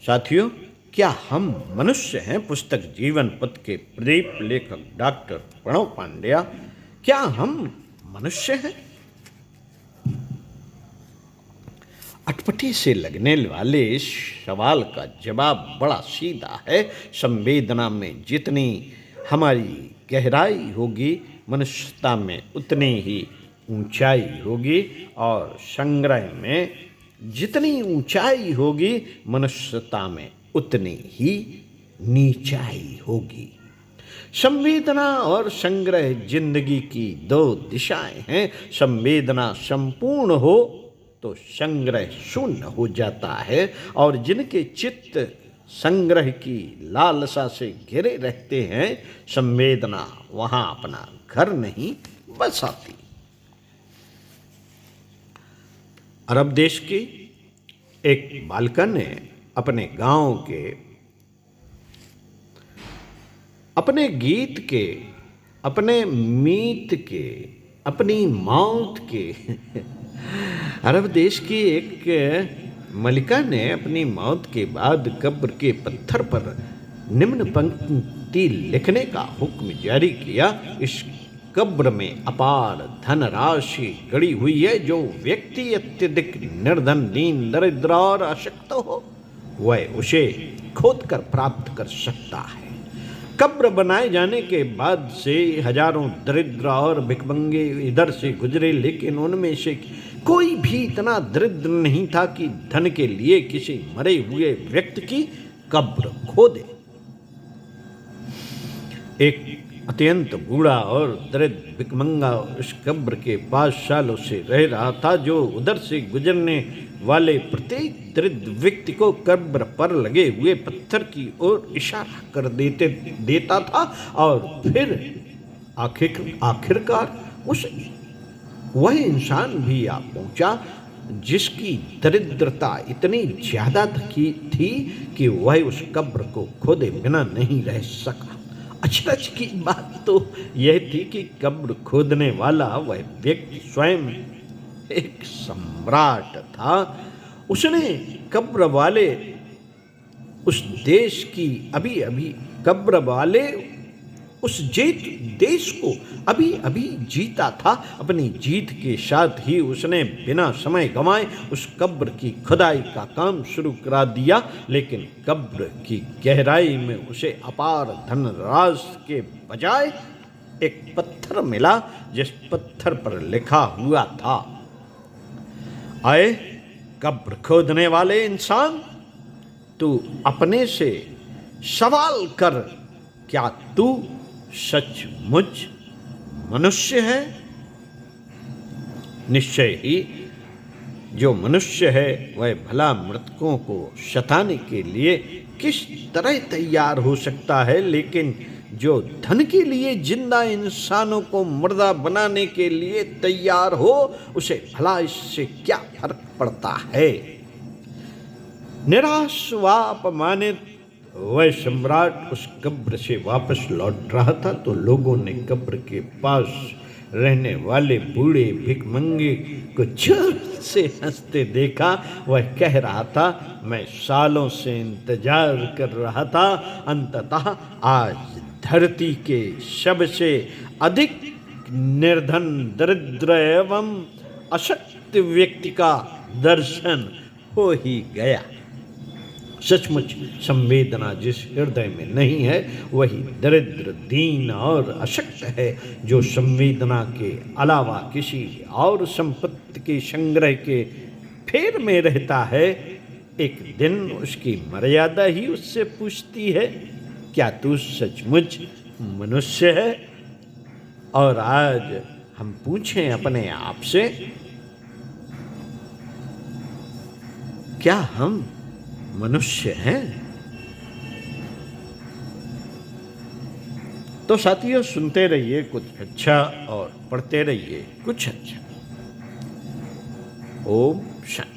साथियों, क्या हम मनुष्य हैं? पुस्तक जीवन पथ के प्रदीप लेखक डॉक्टर प्रणव पांड्या। क्या हम मनुष्य हैं? अटपटे से लगने वाले इस सवाल का जवाब बड़ा सीधा है। संवेदना में जितनी हमारी गहराई होगी, मनुष्यता में उतनी ही ऊंचाई होगी, और संग्रह में जितनी ऊंचाई होगी, मनुष्यता में उतनी ही नीचाई होगी। संवेदना और संग्रह जिंदगी की दो दिशाएं हैं। संवेदना संपूर्ण हो तो संग्रह शून्य हो जाता है, और जिनके चित्त संग्रह की लालसा से घिरे रहते हैं, संवेदना वहां अपना घर नहीं बसाती। अरब देश की एक बालिका ने अपने गांव के, अपने गीत के, अपने मीत के, अपनी मौत के अरब देश की एक मलिका ने अपनी मौत के बाद कब्र के पत्थर पर निम्न पंक्ति लिखने का हुक्म जारी किया। इस कब्र में अपार धनराशि गड़ी हुई है। जो व्यक्ति अत्यधिक निर्धन, दीन, दरिद्र और अशक्त हो, वह उसे खोद कर प्राप्त कर सकता है। कब्र बनाए जाने के बाद से हजारों दरिद्र और भिखमंगे इधर से गुजरे, लेकिन उनमें से कोई भी इतना दरिद्र नहीं था कि धन के लिए किसी मरे हुए व्यक्ति की कब्र खोदे। एक अत्यंत बूढ़ा और दरिद्र भिखमंगा उस कब्र के पास सालों से रह रहा था, जो उधर से गुजरने वाले प्रत्येक दरिद्र व्यक्ति को कब्र पर लगे हुए पत्थर की ओर इशारा कर देता था, और फिर आखिरकार उस वह इंसान भी आ पहुंचा जिसकी दरिद्रता इतनी ज्यादा थी कि वह उस कब्र को खोदे बिना नहीं रह सका। अचरज की बात तो यह थी कि कब्र खोदने वाला वह व्यक्ति स्वयं एक सम्राट था। उसने कब्र वाले उस देश की कब्र वाले उस देश को अभी अभी जीता था। अपनी जीत के साथ ही उसने बिना समय गंवाए उस कब्र की खुदाई का काम शुरू करा दिया, लेकिन कब्र की गहराई में उसे अपार धनराशि के बजाय एक पत्थर मिला, जिस पत्थर पर लिखा हुआ था, आए कब्र खोदने वाले इंसान, तू अपने से सवाल कर, क्या तू सचमुच मनुष्य है? निश्चय ही जो मनुष्य है वह भला मृतकों को सताने के लिए किस तरह तैयार हो सकता है, लेकिन जो धन के लिए जिंदा इंसानों को मुर्दा बनाने के लिए तैयार हो, उसे भला इससे क्या फर्क पड़ता है? निराश व अपमानित वह सम्राट उस कब्र से वापस लौट रहा था, तो लोगों ने कब्र के पास रहने वाले बूढ़े भिखमंगे को जोर से हंसते देखा। वह कह रहा था, मैं सालों से इंतजार कर रहा था, अंततः आज धरती के सबसे अधिक निर्धन, दरिद्र एवं अशक्त व्यक्ति का दर्शन हो ही गया। सचमुच संवेदना जिस हृदय में नहीं है, वही दरिद्र, दीन और अशक्त है। जो संवेदना के अलावा किसी और संपत्ति के संग्रह के फेर में रहता है, एक दिन उसकी मर्यादा ही उससे पूछती है, क्या तू सचमुच मनुष्य है? और आज हम पूछें अपने आप से, क्या हम मनुष्य हैं? तो साथियों, सुनते रहिए कुछ अच्छा और पढ़ते रहिए कुछ अच्छा। ओम शांति।